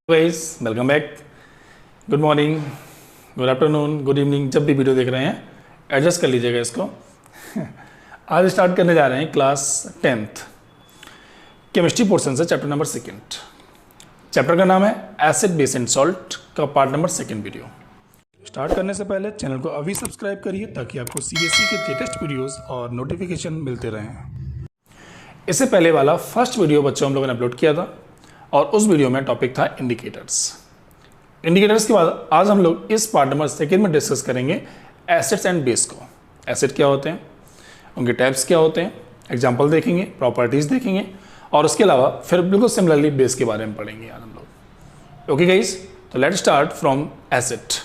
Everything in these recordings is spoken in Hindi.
Guys welcome back. Good morning, good afternoon, good evening, जब भी वीडियो देख रहे हैं एडजस्ट कर लीजिएगा इसको। आज स्टार्ट करने जा रहे हैं क्लास 10th केमिस्ट्री पोर्शन से चैप्टर नंबर 2। चैप्टर का नाम है एसिड बेस एंड सॉल्ट का पार्ट नंबर 2 वीडियो। स्टार्ट करने से पहले चैनल को अभी सब्सक्राइब करिए ताकि आपको सीबीएसई के लेटेस्ट वीडियोस और नोटिफिकेशन मिलते रहें। इससे पहले वाला फर्स्ट वीडियो बच्चों हम लोगों ने अपलोड किया था और उस वीडियो में टॉपिक था इंडिकेटर्स। इंडिकेटर्स के बाद आज हम लोग इस पार्ट नंबर 2 में डिस्कस करेंगे एसिड्स एंड बेस को। एसिड क्या होते हैं, उनके टाइप्स क्या होते हैं, एग्जांपल देखेंगे, प्रॉपर्टीज़ देखेंगे और उसके अलावा फिर बिल्कुल सिमिलरली बेस के बारे में पढ़ेंगे आज हम लोग। ओके गाइस, तो लेट्स स्टार्ट फ्रॉम एसिड।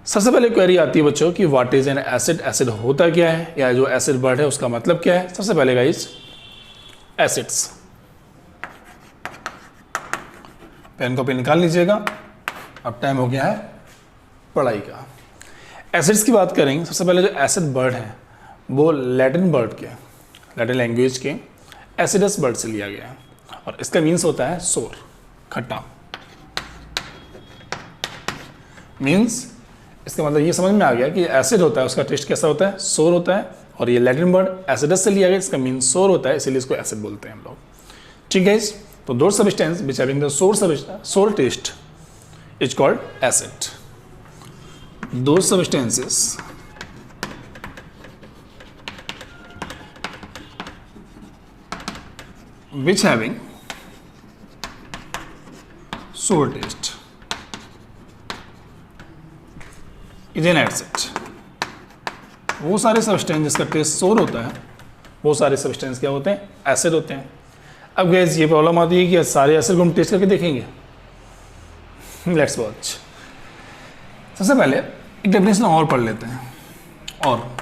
सबसे पहले क्वेरी आती है बच्चों कि what is an acid, acid होता क्या है या जो एसिड वर्ड है उसका मतलब क्या है। सबसे पहले गाइस एसिड्स, पेन कॉपी निकाल लीजिएगा, अब टाइम हो गया है पढ़ाई का। एसिड्स की बात करेंगे। सबसे पहले जो एसिड वर्ड है वो लैटिन वर्ड के, लैटिन लैंग्वेज के एसिडस वर्ड से लिया गया है और इसका मीन्स होता है सोर, खट्टा। मीन्स इसका मतलब ये समझ में आ गया कि एसिड होता है उसका टेस्ट कैसा होता है, सोर होता है। और ये लैटिन वर्ड एसिडस से लिया गया, इसका मीन्स सोर होता है, इसीलिए इसको एसिड बोलते हैं हम लोग। ठीक है, तो those substance which having the sour taste is called acid. Those substances which having sour taste is an acid. वो सारे सब्सटेंस जिसका टेस्ट सोर होता है वो सारे सब्सटेंस क्या होते हैं, एसिड होते हैं। अब गैस ये प्रॉब्लम आती है कि सारे एसिड को हम टेस्ट करके देखेंगे। Let's watch. सबसे पहले एक डेफिनेशन और पढ़ लेते हैं। और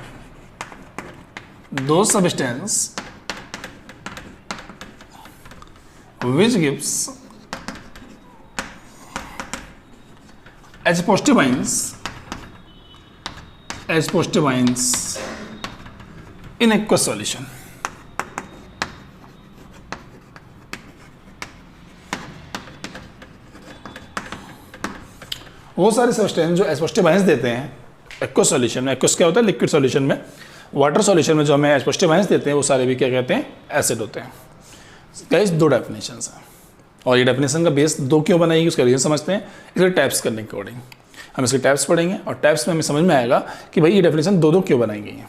दो substance which gives H positive ions in aqueous solution. वो सारे सब्सटेंस जो एच पॉजिटिव आयंस देते हैं एक्वस सॉल्यूशन में। एक्वस क्या होता है, लिक्विड सॉल्यूशन में। वाटर सॉल्यूशन में जो हमें एच पॉजिटिव आयंस देते हैं वो सारे भी क्या कहते हैं, एसिड होते हैं। गाइस दो डेफिनेशन हैं और ये डेफिनेशन का बेस दो क्यों बनाएगी उसका रीजन समझते हैं। इसके टाइप्स करने के अकॉर्डिंग हम इसके टाइप्स पढ़ेंगे और टाइप्स में हमें समझ में आएगा कि भाई ये डेफिनेशन दो क्यों बनाई गई है।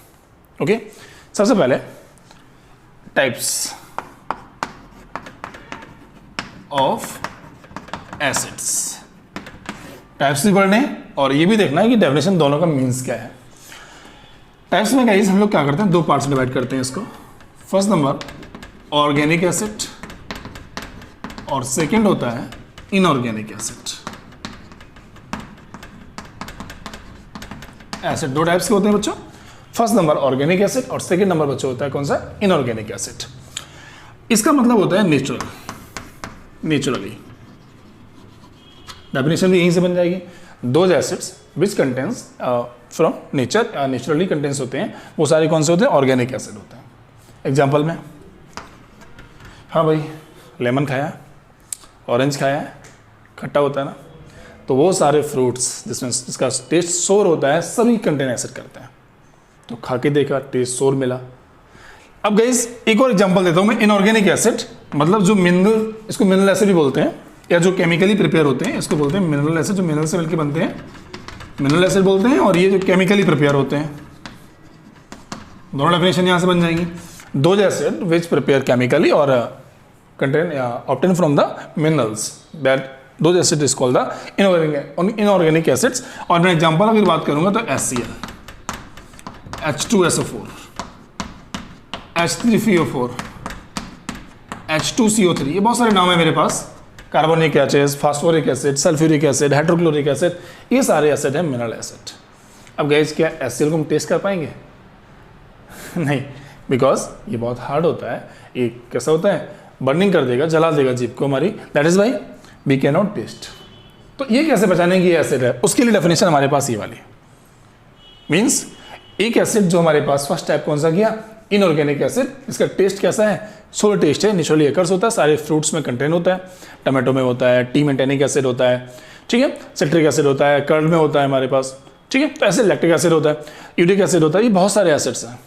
ओके, सबसे पहले टाइप्स ऑफ एसिड्स। टाइप्स भी पढ़ने और ये भी देखना है कि डेफिनेशन दोनों का मीन्स क्या है। टाइप्स में गाइस हम लोग क्या करते हैं, दो पार्ट्स में डिवाइड करते हैं इसको। फर्स्ट नंबर ऑर्गेनिक एसिड और सेकंड होता है इनऑर्गेनिक एसिड। एसिड दो टाइप्स के होते हैं बच्चों। फर्स्ट नंबर ऑर्गेनिक एसिड और सेकंड नंबर बच्चों होता है कौन सा, इनऑर्गेनिक एसिड। इसका मतलब होता है नेचुरली। डेफिनेशन भी यहीं से बन जाएगी। Those acids which contains from nature, naturally contains होते हैं वो सारे कौन से होते हैं, ऑर्गेनिक एसिड होते हैं। एग्जांपल में, हाँ भाई लेमन खाया है, ऑरेंज खाया है, खट्टा होता है ना, तो वो सारे फ्रूट्स जिसका टेस्ट सोर होता है सभी कंटेन एसिड करते हैं। तो खा के देखा, टेस्ट सोर मिला। अब गाइस एक और एग्जांपल देता हूँ मैं। इनऑर्गेनिक एसिड मतलब जो मिनरल, इसको मिनरल एसिड भी बोलते हैं या जो केमिकली प्रिपेयर होते हैं इसको बोलते हैं मिनरल एसिड। जो मिनरल से मिलकर बनते हैं मिनरल एसिड बोलते हैं और ये जो केमिकली प्रिपेयर होते हैं, दोनों डेफिनेशन यहाँ से बन जाएंगी। Those acid which prepare chemically और contain obtain from the minerals, that those acid is called the inorganic acids. और मैं एग्जांपल अगर बात करूंगा तो HCl, H2SO4, H3PO4, H2CO3, ये बहुत सारे नाम है मेरे पास। Carbonic acid, phosphoric acid, sulphuric acid, hydrochloric acid, ये सारे एसिड हैं मिनरल एसिड। अब गाइस क्या HCl को हम टेस्ट कर पाएंगे? नहीं, बिकॉज ये बहुत हार्ड होता है। ये कैसा होता है, बर्निंग कर देगा, जला देगा जीभ को हमारी। That is why we can not taste. तो ये कैसे पहचानेंगे कि ये एसिड है, उसके लिए डेफिनेशन हमारे पास ये वाली। मीन्स एक एसिड जो हमारे पास फर्स्ट टाइप कौन सा किया, इनऑर्गेनिक एसिड, इसका टेस्ट कैसा है, सोर टेस्ट है, नेचुरली एकर्स होता है, सारे फ्रूट्स में कंटेन होता है, टमाटो में होता है, टी मेंटेनिक एसिड होता है, ठीक है, सिट्रिक एसिड होता है, कर्ड में होता है हमारे पास, ठीक है, तो ऐसे लैक्टिक एसिड होता है, यूरिक एसिड होता है, ये बहुत सारे एसिड्स हैं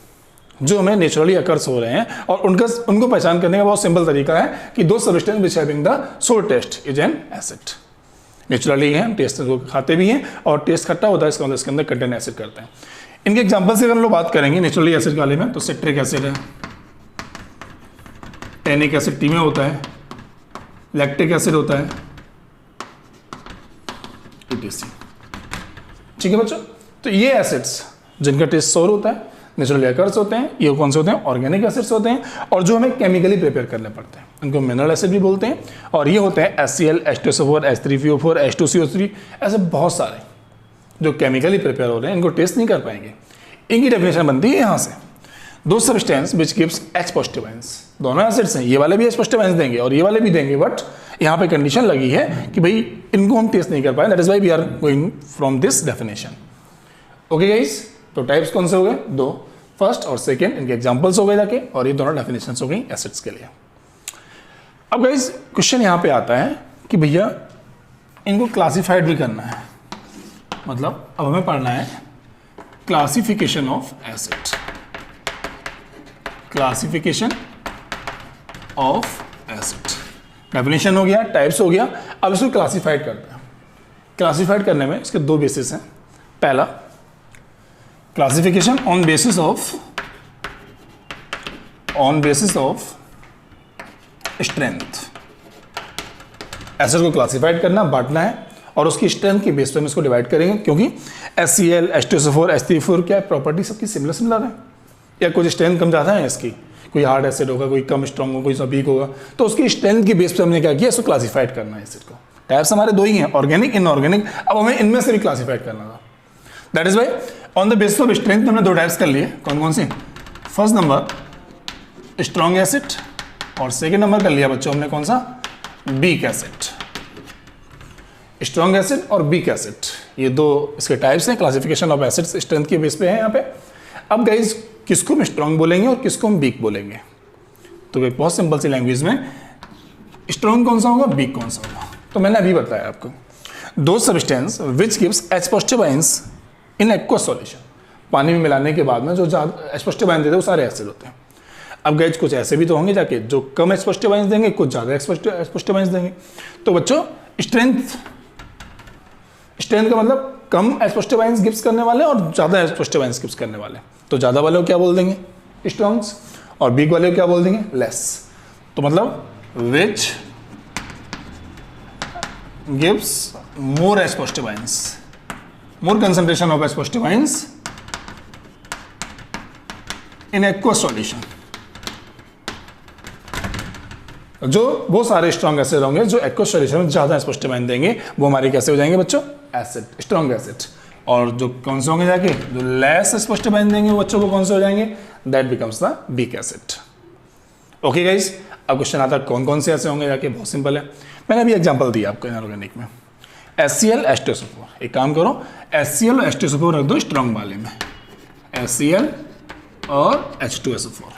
जो हमें नेचुरली अकर्स हो रहे हैं और उनको पहचान करने का बहुत सिंपल तरीका है कि दो सब्सटेंस विच हैविंग द सोर test is an acid. Naturally है, हम टेस्ट को खाते भी हैं और टेस्ट खट्टा होता है, इसका मतलब इसके अंदर कंटेन एसिड करते हैं। इनके एग्जांपल से अगर हम लोग बात करेंगे नेचुरली एसिड वाले में, तो सिट्रिक एसिड है, टैनिक एसिड टी में होता है, लैक्टिक एसिड होता है, etc। ठीक है बच्चों, तो ये एसिड्स जिनका टेस्ट सोर होता है, नेचुरली अकर्स होते हैं, ये कौन से होते हैं, ऑर्गेनिक एसिड्स होते हैं और जो हमें केमिकली प्रिपेयर करने पड़ते हैं, इनको मिनरल एसिड भी बोलते हैं। और ये होते हैं HCl, H2SO4, H3PO4, H2CO3, ऐसे बहुत सारे जो केमिकली प्रिपेयर हो रहे हैं, इनको टेस्ट नहीं कर पाएंगे। इनकी डेफिनेशन बनती है यहाँ से, दो substance which gives H positive ions, दोनों एसिड्स हैं, ये वाले भी H पॉजिटिव आयंस देंगे और ये वाले भी देंगे, बट यहाँ पे कंडीशन लगी है कि भाई इनको हम टेस्ट नहीं कर पाए, that is why we are going from this definition. Okay guys, तो टाइप्स कौन से हो गए, दो, फर्स्ट और सेकेंड, इनके एग्जाम्पल्स हो गए जाके, और ये दोनों डेफिनेशन हो गई एसिड्स के लिए। अब गाइस क्वेश्चन यहाँ पे आता है कि भैया इनको क्लासिफाइड भी करना है, मतलब अब हमें पढ़ना है classification of acid, classification of acid. Definition हो गया, टाइप्स हो गया, अब इसको क्लासिफाइड करते हैं। क्लासिफाइड करने में इसके दो बेसिस हैं। पहला, classification on basis of strength. Acid को क्लासिफाइड करना, बांटना है और उसकी स्ट्रेंथ के बेस पे हम इसको डिवाइड करेंगे, क्योंकि HCl, H2SO4, H3PO4 क्या प्रॉपर्टी सबकी सिमिलर है, या कुछ स्ट्रेंथ कम ज़्यादा है इसकी, कोई हार्ड एसिड होगा, कोई कम स्ट्रॉन्ग होगा, कोई सा वीक होगा, तो उसकी स्ट्रेंथ के बेस पे हमने क्या किया, इसको क्लासिफाइड करना है एसिड को। टाइप्स हमारे दो ही हैं, ऑर्गेनिक, इनऑर्गेनिक, अब हमें इनमें से भी क्लासिफाइड करना था। That is why on the basis of strength हमने दो टाइप्स कर लिए, कौन कौन से, फर्स्ट नंबर स्ट्रॉन्ग एसिड और सेकेंड नंबर कर लिया बच्चों हमने कौन सा, वीक एसिड। स्ट्रॉन्ग एसिड और वीक एसिड, ये दो इसके टाइप्स हैं, क्लासिफिकेशन ऑफ एसिड्स स्ट्रेंथ के बेस पे है यहाँ पे। अब गाइज किसको हम स्ट्रॉन्ग बोलेंगे और किसको हम वीक बोलेंगे, तो एक बहुत सिंपल सी लैंग्वेज में स्ट्रॉन्ग कौन सा होगा, वीक कौन सा होगा। तो मैंने अभी बताया आपको, दो substance which gives H positive ions in aqueous solution, पानी में मिलाने के बाद में जो ज़्यादा H पॉजिटिव आयंस देते हैं वो सारे एसिड होते हैं। अब गाइज कुछ ऐसे भी तो होंगे जाके जो कम H पॉजिटिव आयंस देंगे, कुछ ज़्यादा H पॉजिटिव आयंस देंगे। तो बच्चों स्ट्रेंथ का मतलब कम H पॉजिटिव आयंस गिव्स करने वाले और ज़्यादा H पॉजिटिव आयंस गिव्स करने वाले, तो ज़्यादा वाले को क्या बोल देंगे, स्ट्रॉन्ग्स, और वीक वाले को क्या बोल देंगे, लेस। तो मतलब which gives more H positive ions, more concentration of H positive ions in aqueous solution. जो वो सारे स्ट्रॉन्ग एसिड होंगे जो एक्वस सॉल्यूशन में ज्यादा H पॉजिटिव आयन देंगे, वो हमारे कैसे हो जाएंगे बच्चों, एसिड, स्ट्रॉन्ग एसिड। और जो कौन से होंगे जाके जो लेस H पॉजिटिव आयन देंगे वो बच्चों को कौन से हो जाएंगे, that becomes the weak acid. Okay guys, अब क्वेश्चन आता है कौन कौन से ऐसे होंगे जाके, बहुत सिंपल है, मैंने अभी एग्जांपल दिया आपको इनऑर्गेनिक में, HCl, H2SO4। एक काम करो, HCl और H2SO4 रख दो स्ट्रॉन्ग वाले में, HCl और H2SO4,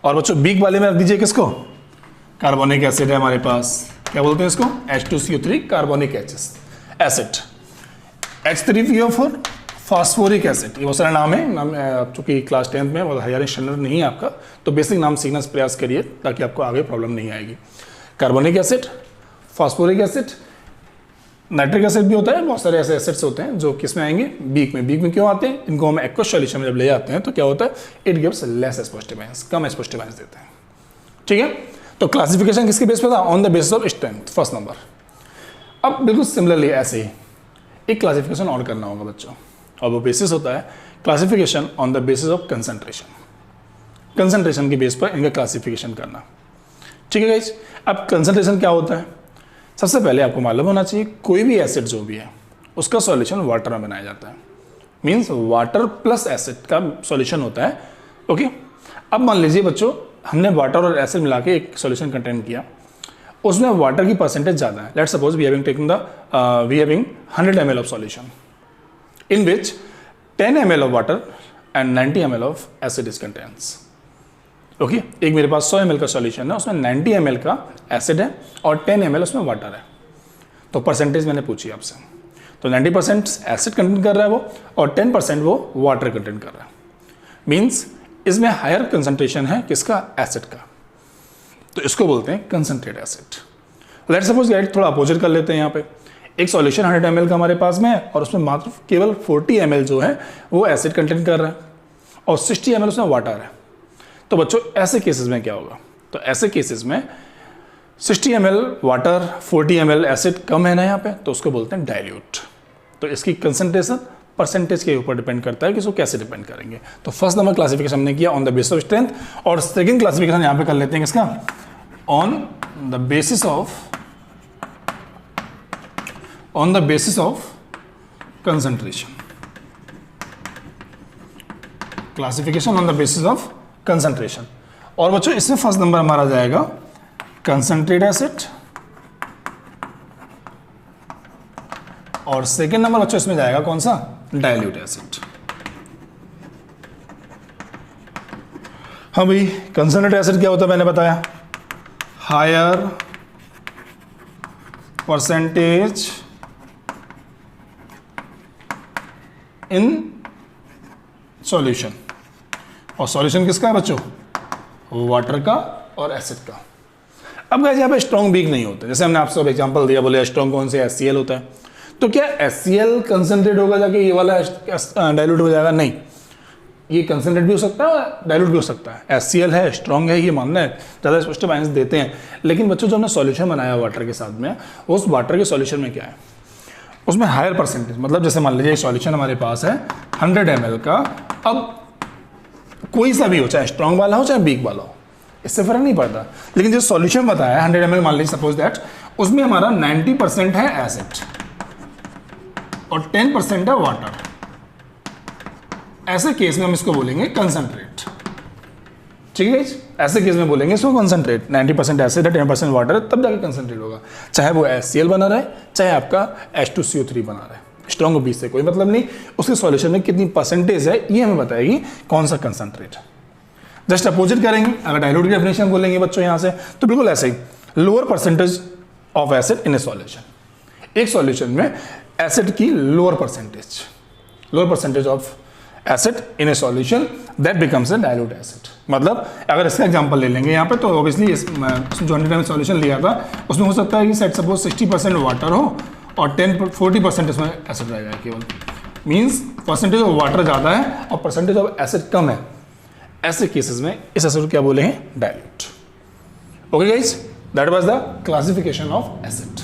और बच्चों वीक वाले में रख दीजिए किसको, कार्बोनिक एसिड है हमारे पास, क्या बोलते हैं इसको, H2CO3 carbonic acid, H3PO4 phosphoric acid. ये बहुत सारा नाम है, नाम चूंकि क्लास 10th में और हायर स्टैंडर्ड नहीं है आपका, तो बेसिक नाम सीखने का प्रयास करिए ताकि आपको आगे प्रॉब्लम नहीं आएगी। Carbonic acid, phosphoric acid, nitric acid भी होता है, बहुत सारे ऐसे एसिड्स होते हैं जो किस में आएंगे, वीक में। वीक में क्यों आते हैं, इनको हम एक्वस सॉल्यूशन में जब ले जाते हैं तो क्या होता है, it gives less H positive ions, come H positive ions देते हैं। ठीक है, तो क्लासिफिकेशन किसके बेस पे था, on the basis of strength, first number. अब बिल्कुल सिमिलरली ऐसे ही एक क्लासिफिकेशन और करना होगा बच्चों, और वो बेसिस होता है classification on the basis of concentration, concentration के बेस पर इनका क्लासिफिकेशन करना। ठीक है गाइस, अब कंसंट्रेशन क्या होता है, सबसे पहले आपको मालूम होना चाहिए कोई भी एसिड जो भी है उसका सॉल्यूशन वाटर में बनाया जाता है, मीन्स वाटर प्लस एसिड का सॉल्यूशन होता है। ओके, अब मान लीजिए बच्चों हमने वाटर और एसिड मिला के एक सॉल्यूशन कंटेन किया, उसमें वाटर की परसेंटेज ज़्यादा है, let's suppose we having 100 ml of solution in which 10 ml of water and 90 ml of acid is contains. Okay, एक मेरे पास 100 ml का सॉल्यूशन है, उसमें 90 ml का एसिड है और 10 ml उसमें वाटर है। तो परसेंटेज मैंने पूछी आपसे, तो 90% एसिड कंटेंट कर रहा है वो और 10% वो वाटर कंटेंट कर रहा है। मीन्स इसमें हायर कंसंट्रेशन है किसका, एसिड का, तो इसको बोलते हैं concentrate acid. Let's suppose guide थोड़ा अपोजिट कर लेते हैं। यहाँ पे एक सॉल्यूशन 100 ml का हमारे पास में है और उसमें मात्र केवल 40 ml जो है वो एसिड कंटेंट कर रहा है और 60 ml उसमें वाटर है। तो बच्चों ऐसे केसेस में क्या होगा, तो ऐसे केसेस में 60 ml वाटर 40 ml एसिड कम है ना यहाँ पे, तो उसको बोलते हैं डाइल्यूट। तो इसकी कंसंट्रेशन परसेंटेज के ऊपर डिपेंड करता है कि इसको कैसे डिपेंड करेंगे। तो फर्स्ट नंबर क्लासिफिकेशन हमने किया on the basis of strength, और सेकंड क्लासिफिकेशन यहाँ पे कर लेते हैं किसका, on the basis of concentration. Classification on the basis of concentration. और बच्चों इसमें फर्स्ट नंबर हमारा जाएगा कंसंट्रेट एसिड, और सेकेंड नंबर बच्चों इसमें जाएगा कौन सा, डाइल्यूट एसिड। हाँ भाई, कंसंट्रेट एसिड क्या होता है मैंने बताया, हायर परसेंटेज इन सॉल्यूशन, और सॉल्यूशन किसका है बच्चों, वाटर का और एसिड का। अब गाइस यहाँ पे स्ट्रॉन्ग वीक नहीं होते, जैसे हमने आपसे एग्जांपल दिया, बोले स्ट्रॉन्ग कौन से, HCl होता है। तो क्या HCl कंसंट्रेट होगा जाके ये वाला डाइल्यूट हो जाएगा, नहीं, ये कंसंट्रेट भी हो सकता है डाइल्यूट भी हो सकता है। HCl है, स्ट्रॉन्ग है, ये मानना है, ज़्यादा स्पष्ट बाइंस देते हैं। लेकिन बच्चों जो हमने सॉल्यूशन बनाया वाटर के साथ में, उस वाटर के सॉल्यूशन में क्या है, उसमें हायर परसेंटेज, मतलब जैसे मान लीजिए सॉल्यूशन हमारे पास है 100 ml का, अब कोई सा भी हो, चाहे स्ट्रॉन्ग वाला हो चाहे वीक वाला हो, इससे फर्क नहीं पड़ता। लेकिन जो सॉल्यूशन बताया 100 ml, मान लीजिए सपोज दैट उसमें हमारा 90% है एसिड और 10% है वाटर, ऐसे केस में हम इसको बोलेंगे कंसंट्रेट। ठीक है, ऐसे केस में बोलेंगे इसको कंसंट्रेट। 90% एसिड है, 10% वाटर है, तब जाके कंसंट्रेट होगा, चाहे वो HCl बना रहे चाहे आपका H2CO3 बना रहे। स्ट्रॉन्ग बीस से कोई मतलब नहीं, उसके सॉल्यूशन में कितनी परसेंटेज है ये हमें बताएगी कौन सा कंसंट्रेट है। जस्ट अपोजिट करेंगे, अगर डाइल्यूट की डेफिनेशन बोलेंगे बच्चों यहाँ से, तो बिल्कुल ऐसे ही, lower percentage of acid in a solution. एक सॉल्यूशन में एसिड की lower percentage of acid in a solution, that becomes a dilute acid. मतलब अगर इसका एग्जांपल ले लेंगे यहाँ पे, तो ऑब्वियसली जो 100 ml सॉल्यूशन लिया था उसमें हो सकता है कि सेट सपोज 60% वाटर हो और 40% इसमें एसिड रहेगा केवल। मीन्स परसेंटेज ऑफ वाटर ज़्यादा है और परसेंटेज ऑफ एसिड कम है। ऐसे केसेस में इस एसिड को क्या बोले हैं, dilute. Okay guys, that was the classification of acid.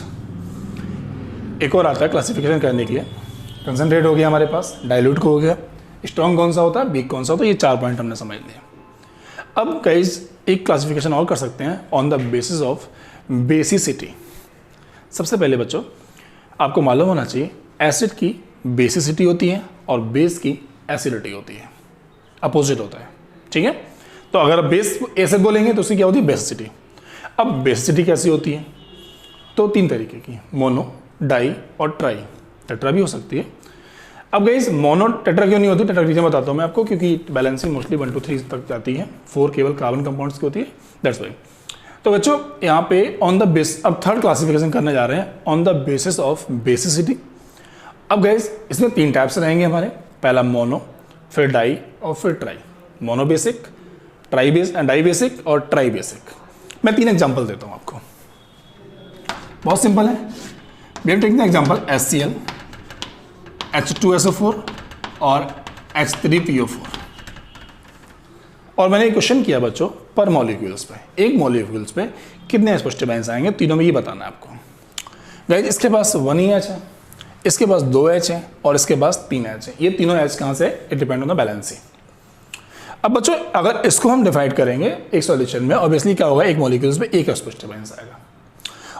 एक और आता है क्लासिफिकेशन करने के लिए, कंसंट्रेट हो गया हमारे पास, डाइल्यूट को हो गया, स्ट्रॉन्ग कौन सा होता है, वीक कौन सा होता है, ये 4 पॉइंट हमने समझ लिए। अब गाइस एक क्लासिफिकेशन और कर सकते हैं on the basis of basicity. सबसे पहले बच्चों आपको मालूम होना चाहिए एसिड की बेसिसिटी होती है और बेस की एसिडिटी होती है, अपोजिट होता है। ठीक है, तो अगर बेस एसिड बोलेंगे तो उसकी क्या होती है, बेसिसिटी। अब बेसिसिटी कैसी होती है, तो 3 तरीके की, मोनो, डाई और ट्राई, टेट्रा भी हो सकती है। अब गाइस मोनो टेट्रा क्यों नहीं होती, टेट्रा रीजन बताता हूँ मैं आपको, क्योंकि बैलेंसिंग मोस्टली 1 to 3 तक जाती है, 4 केवल कार्बन कंपाउंड्स की होती है, दैट्स वाई। तो बच्चों यहाँ पे ऑन द बेस, अब थर्ड क्लासिफिकेशन करने जा रहे हैं on the basis of basicity. अब गाइस इसमें 3 टाइप्स रहेंगे हमारे, पहला मोनो, फिर डाई और फिर tri. Mono basic, di basic और ट्राई बेसिक। मैं 3 एग्जाम्पल देता हूँ आपको, बहुत सिंपल है। We have taken example HCl, H2SO4 और H3PO4। और मैंने एक क्वेश्चन किया बच्चों पर मॉलिक्यूल्स पे, एक मॉलिक्यूल्स पे कितने स्पष्ट आएंगे, तीनों में ये बताना है आपको। गाइस इसके पास 1 ही H है, इसके पास 2 H है और इसके पास 3 H है। ये तीनों H कहाँ से, it depend on the balancing. अब बच्चों अगर इसको हम डिवाइड करेंगे एक सॉल्यूशन में, ऑब्वियसली क्या होगा, एक मॉलिक्यूल्स पे एक स्पष्ट आएगा।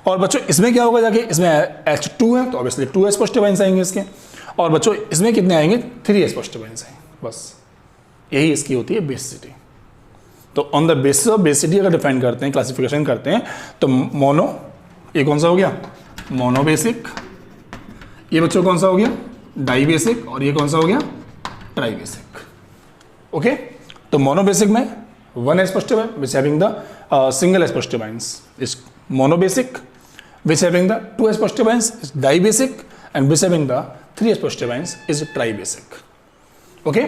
और बच्चों इसमें क्या होगा, जाके इसमें H2 है तो ऑब्वियसली 2 स्पष्ट आएंगे इसके, और बच्चों इसमें कितने आएंगे, 3 स्पष्ट आएंगे। बस यही इसकी होती है बेसिसिटी। तो on the basis of basicity अगर डिफाइन करते हैं, क्लासिफिकेशन करते हैं, तो मोनो, ये कौन सा हो गया, मोनो बेसिक, ये बच्चों कौन सा हो गया, डाई बेसिक, और ये कौन सा हो गया, ट्राई बेसिक। ओके, तो मोनो बेसिक में one H positive which having the single H positive ions is monobasic, which having the 2 H positive ions is dibasic, and which having the 3 H positive ions is tribasic. Okay,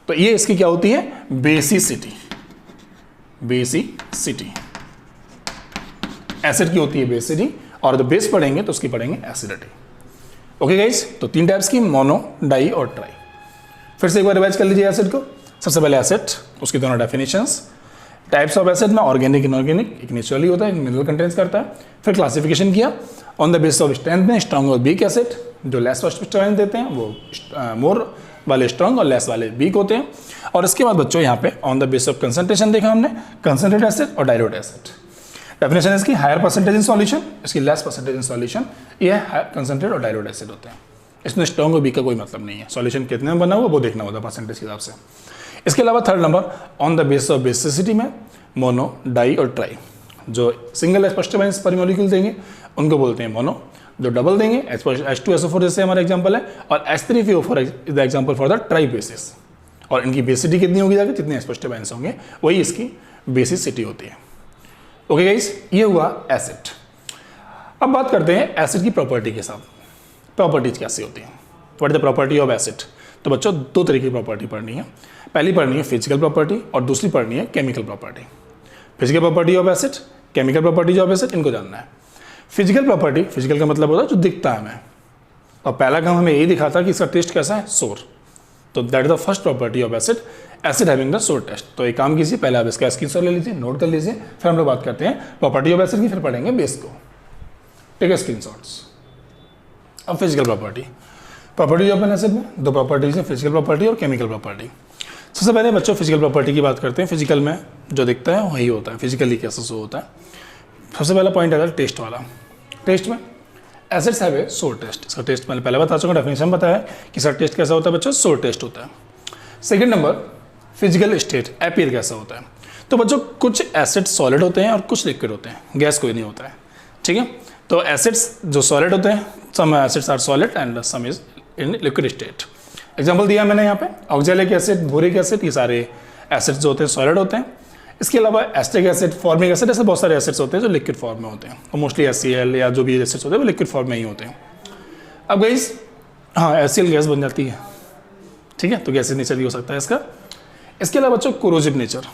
तो ये इसकी क्या होती है, बेसिसिटी। बेसिसिटी एसिड की होती है बेसिसिटी, और जब बेस पढ़ेंगे तो उसकी पढ़ेंगे एसिडिटी। ओके गाइस, तो 3 टाइप्स की, मोनो, डाई और ट्राई। फिर से एक बार रिवाइज कर लीजिए एसिड को। सबसे पहले एसिड, उसकी दोनों डेफिनेशंस, टाइप्स ऑफ एसिड में ऑर्गेनिक, इनऑर्गेनिक, एक नेचुरली होता है, एक मिनरल कंटेंट्स करता है। फिर क्लासिफिकेशन किया on the basis of strength में, स्ट्रॉन्ग और वीक एसिड, जो लेस स्ट्रेंथ देते हैं वो मोर वाले स्ट्रॉन्ग और लेस वाले वीक होते हैं। और इसके बाद बच्चों यहाँ पे on the basis of concentration देखा हमने, कंसंट्रेटेड एसिड और डाइल्यूट एसिड। डेफिनेशन इसकी हायर परसेंटेज इन सॉल्यूशन, इसकी लेस परसेंटेज इन सॉल्यूशन, ये कंसंट्रेटेड और डाइल्यूट एसिड होते हैं। इसमें स्ट्रॉन्ग और वीक का कोई मतलब नहीं है, सॉल्यूशन कितने में बना हुआ वो देखना होता है परसेंटेज के हिसाब से। इसके अलावा third number on the basis of basicity में मोनो, डाई और ट्राई। जो सिंगल एच पॉजिटिव आयंस पर मॉलिक्यूल देंगे उनको बोलते हैं मोनो, जो डबल देंगे H2SO4 जैसे हमारा एग्जांपल है, और H3PO4 is the example for the try basis. और इनकी बेसिसिटी कितनी होगी जाकर, जितने एच पॉजिटिव आयंस होंगे वही इसकी बेसिसिटी होती है। ओके गाइस, ये हुआ एसिड। अब बात करते हैं एसिड की प्रॉपर्टी के साथ, प्रॉपर्टीज कैसी होती हैं, what is the property of acid. तो बच्चों 2 तरीके की प्रॉपर्टी पढ़नी है। पहली पढ़नी है फिजिकल प्रॉपर्टी और दूसरी पढ़नी है chemical property. Physical property of acid, chemical properties of acid, इनको जानना है। फिजिकल प्रॉपर्टी, फिजिकल का मतलब होता है जो दिखता है हमें, और पहला काम हमें यही दिखा था कि इसका टेस्ट कैसा है, सोर। तो that is the first property of acid, acid having the सोर टेस्ट। तो एक काम कीजिए, पहले आप इसका स्क्रीनशॉट ले लीजिए, नोट कर लीजिए, फिर हम लोग बात करते हैं प्रॉपर्टी ऑफ एसिड की, फिर पढ़ेंगे बेस को। ठीक है, स्क्रीनशॉट्स। अब physical property, property of N acid में 2 प्रॉपर्टीज है, फिजिकल प्रॉपर्टी और केमिकल प्रॉपर्टी। सबसे पहले बच्चों फिजिकल प्रॉपर्टी की बात करते हैं। फिजिकल में जो दिखता है वही होता है, फिजिकली कैसा शो होता है। सबसे पहला पॉइंट है टेस्ट वाला। टेस्ट में एसिड्स हैव ए सोर टेस्ट, इसका टेस्ट मैंने पहले बता चुका, डेफिनेशन बताया कि इसका टेस्ट कैसा होता है बच्चों, सोर टेस्ट होता है। Second number physical state, appear कैसा होता है। तो बच्चों कुछ एसिड सॉलिड होते हैं और कुछ लिक्विड होते हैं, गैस कोई नहीं होता है। ठीक है, तो एसिड्स जो सॉलिड होते हैं, some acids are solid and some is in liquid state. Example दिया मैंने यहाँ पे, ऑक्जेलिक एसिड, बोरिक एसिड, ये सारे एसिड्स जो होते हैं सॉलिड होते हैं। इसके अलावा एस्टिक एसिड, फॉर्मिक एसिड, ऐसे बहुत सारे एसिड्स होते हैं जो लिक्विड फॉर्म में होते हैं, और मोस्टली HCl या जो भी एसिड्स होते हैं वो लिक्विड फॉर्म में ही होते हैं। अब गाइस, हाँ HCl गैस बन जाती है, ठीक है, तो गैसेज नेचर भी हो सकता है इसका। इसके अलावा बच्चों कोरोजिव नेचर,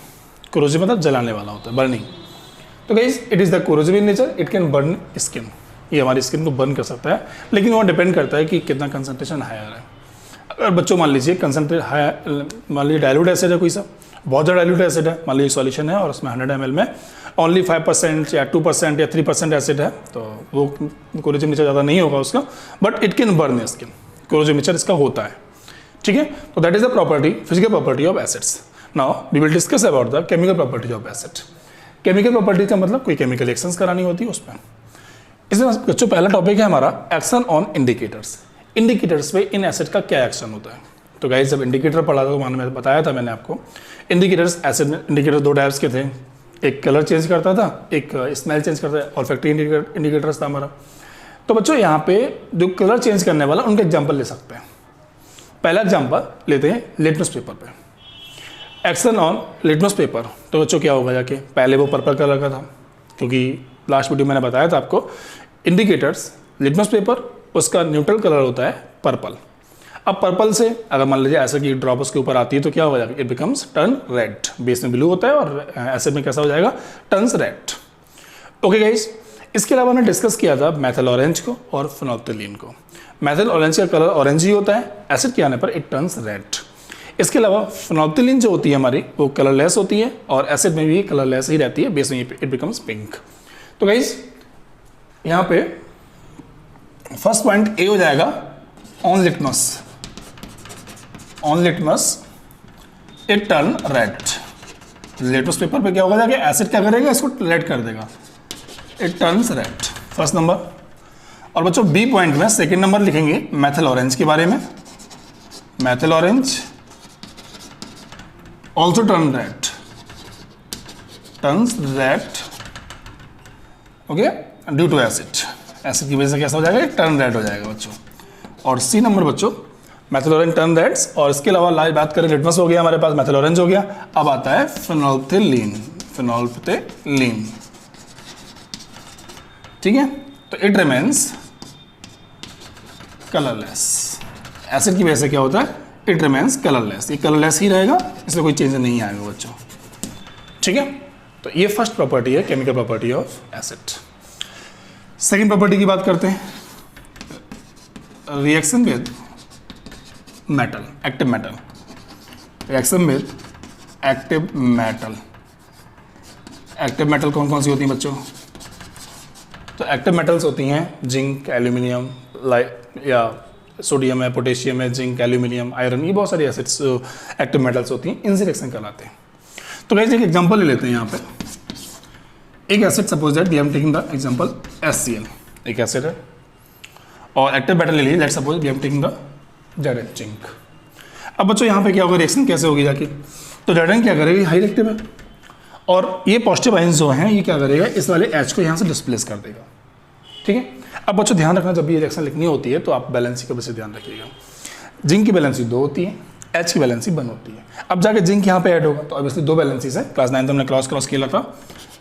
कोरोजिव मतलब जलाने वाला होता है, बर्निंग। तो guys it is the corrosive in nature, it can burn skin, ये हमारी स्किन को बर्न कर सकता है, लेकिन वो डिपेंड करता है कि कितना कंसनट्रेशन हायर है। अगर बच्चों मान लीजिए कंसनट्रेट हाई, मान लीजिए डाइल्यूट एसिड है कोई सा, बहुत ज़्यादा डाइल्यूट एसिड है, मान लीजिए सॉल्यूशन है और उसमें 100 ml में ओनली 5% या 2% या 3% एसिड है, तो वो कोरोजिव नेचर ज़्यादा नहीं होगा उसका, but it can burn skin, corrosive nature इसका होता है। ठीक है, तो that is the property, physical property of acids. Now we will discuss about the chemical property of acid. Chemical property का मतलब कोई केमिकल रिएक्शंस करानी होती है उसमें। इसमें बच्चों पहला टॉपिक है हमारा एक्शन ऑन इंडिकेटर्स। इंडिकेटर्स पे इन एसिड का क्या एक्शन होता है। तो गाइस जब इंडिकेटर पढ़ा था तो मैंने बताया था मैंने आपको, इंडिकेटर्स एसिड में इंडिकेटर 2 टाइप्स के थे, एक कलर चेंज करता था, एक स्मेल चेंज करता है, और फैक्ट्री इंडिकेटर्स था हमारा। तो बच्चों यहाँ पे जो कलर चेंज करने वाला उनका एग्जाम्पल ले सकते हैं। पहला एग्जाम्पल लेते हैं लिटमस पेपर पे, एक्शन ऑन लिटमस पेपर। तो बच्चों क्या होगा जाके, पहले वो पर्पल कलर का था, क्योंकि लास्ट वीडियो मैंने बताया था आपको इंडिकेटर्स लिटमस पेपर, उसका न्यूट्रल कलर होता है पर्पल। अब पर्पल से अगर मान लीजिए एसिड की ड्रॉप उसके ऊपर आती है तो क्या हो जाएगा, it becomes turn red. Base में ब्लू होता है और एसिड में कैसा हो जाएगा, टर्न्स रेड। ओके गाइस, इसके अलावा हमने डिस्कस किया था मैथिल ऑरेंज को और फिनोल्फ्थालीन को। मैथिल ऑरेंज का कलर ऑरेंज ही होता है, एसिड के आने पर इट टर्न्स रेड। इसके अलावा फिनोल्फ्थालीन जो होती है हमारी वो कलरलेस होती है, और एसिड में भी कलरलेस ही रहती है, बेस में इट बिकम्स पिंक। तो गाइस यहाँ पे फर्स्ट पॉइंट ए हो जाएगा on litmus, on litmus it turn red. Litmus paper पे क्या होगा जाके, एसिड क्या करेगा, इसको रेड कर देगा, it turns red, first number. और बच्चों बी पॉइंट में सेकंड नंबर लिखेंगे मैथिल ऑरेंज के बारे में। Methyl orange also turn red, turns red, okay, due to acid. Acid की वजह से कैसा हो जाएगा, टर्न रेड हो जाएगा बच्चों। और सी नंबर बच्चों मैथिल टर्न दैट्स। और इसके अलावा लाइव बात करें, लिटमस हो गया हमारे पास, मैथिल ऑरेंज हो गया। अब आता है फेनोल्फ्थेलीन, फेनोल्फ्थेलीन, ठीक है। तो इट रिमेन्स कलरलेस। एसिड की वजह से क्या होता है, इट रिमेन्स कलरलेस, ये कलरलेस ही रहेगा, इसमें कोई चेंज नहीं आएगा बच्चों, ठीक है। तो ये फर्स्ट प्रॉपर्टी है chemical property of acid. Second property की बात करते हैं, reaction with metal, active metal, reaction with active metal. Active metal कौन कौन सी होती हैं बच्चों, तो एक्टिव मेटल्स होती हैं जिंक, एल्यूमिनियम, या सोडियम है, पोटेशियम है, जिंक, एल्यूमिनियम, आयरन, ये बहुत सारी एसिड्स एक्टिव मेटल्स होती हैं, इनसे रिएक्शन कराते हैं। तो गाइस एक एग्जांपल ले लेते हैं यहाँ पे, एक acid, suppose that V am taking the example HCl, एक एसिड है और एक्टिव मेटल ले लीजिए, let's suppose V am taking the Zn, zinc. अब बच्चों यहाँ पे क्या होगा, रिएक्शन कैसे होगी जाके, तो Zn क्या करेगी, हाई रिएक्टिव है और ये पॉजिटिव आयंस जो हैं ये क्या करेगा, इस वाले H को यहाँ से डिस्प्लेस कर देगा, ठीक है। अब बच्चों ध्यान रखना, जब भी ये रिएक्शन लिखनी होती है तो आप बैलेंसी का वैसे ध्यान रखिएगा। जिंक की बैलेंसी 2 होती है, H की बैलेंसी 1 होती है। अब जाके जिंक यहाँ पे ऐड होगा तो ऑब्वियसली 2 बैलेंसीज है, क्लास 9 हमने क्रॉस किया था।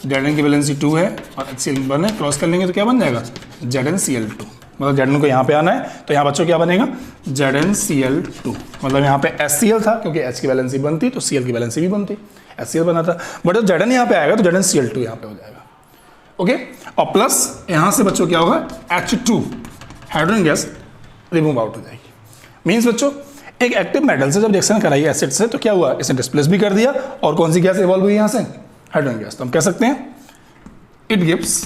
Zn की बैलेंसी 2 है और HCl 1 है, क्रॉस कर लेंगे तो क्या बन जाएगा, ZnCl2। मतलब Zn को यहाँ पे आना है तो यहाँ बच्चों क्या बनेगा, ZnCl2। मतलब यहाँ पे HCl था क्योंकि H की बैलेंसी 1 थी तो Cl की बैलेंसी भी 1 थी, HCl बना था। बट जब Zn यहाँ पे आएगा तो ZnCl2 यहाँ पे हो जाएगा, ओके। और प्लस यहाँ से बच्चों क्या होगा, H2 hydrogen gas remove out हो जाएगी। मीन्स बच्चों एक एक्टिव मेटल से जब रिएक्शन कराई एसिड से तो क्या हुआ, इसे डिस्प्लेस भी कर दिया और कौन सी गैस इवॉल्व हुई यहाँ से, हाइड्रोजन गैस। तो हम कह सकते हैं it gives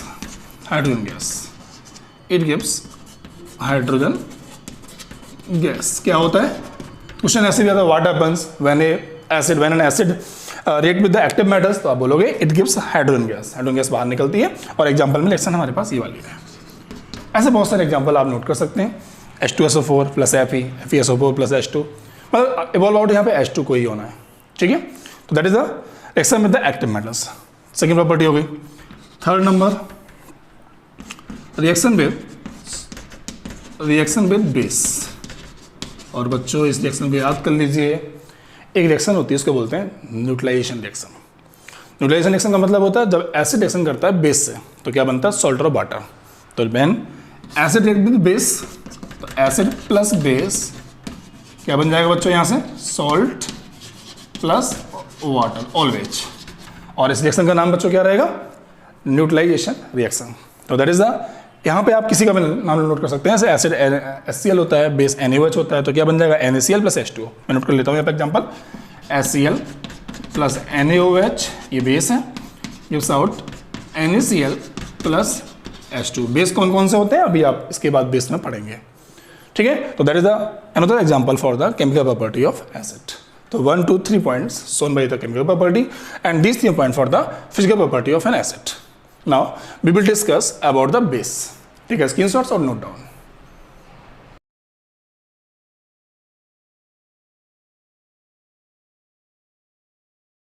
hydrogen gas, it gives hydrogen gas. क्या होता है, क्वेश्चन ऐसे भी आता है, what happens when an acid react with the active metals, तो आप बोलोगे it gives hydrogen gas, hydrogen gas बाहर निकलती है। और एग्जांपल में रिएक्शन हमारे पास ये वाली है। ऐसे बहुत सारे एग्जांपल आप नोट कर सकते हैं, H2SO4 plus Fe, FeSO4 plus H2, मतलब इवॉल्व आउट यहाँ पे H2 को ही होना है, ठीक है। तो that is the reaction with the active metals, second property हो गई। Third number, reaction with base. और बच्चों इस रिएक्शन को याद कर लीजिए, एक रिएक्शन होती है उसको बोलते हैं न्यूट्रलाइजेशन रिएक्शन। न्यूट्रलाइजेशन रिएक्शन का मतलब होता है जब एसिड रिएक्शन करता है बेस से तो क्या बनता है, सॉल्ट और वाटर। तो when acid react with base, तो एसिड प्लस बेस क्या बन जाएगा बच्चों, यहाँ से सॉल्ट प्लस वाटर ऑलवेज। और इस रिएक्शन का नाम बच्चों क्या रहेगा, न्यूट्रलाइजेशन रिएक्शन। तो दैट इज द, यहाँ पे आप किसी का भी नाम नोट कर सकते हैं, जैसे एसिड HCl होता है, बेस NaOH होता है, तो क्या बन जाएगा NaCl प्लस H2O। मैं नोट कर लेता हूँ यहाँ पे एग्जाम्पल, HCl प्लस NaOH ये बेस है, gives out NaCl plus H2। Base कौन कौन से होते हैं अभी आप इसके बाद बेस में पढ़ेंगे, ठीक है। तो that is the another example for the chemical property of acid. तो 1, 2, 3 points shown by the chemical property and these 3 points for the physical property of an acid. Now we will discuss about the base. ठीक है, screenshots और note down.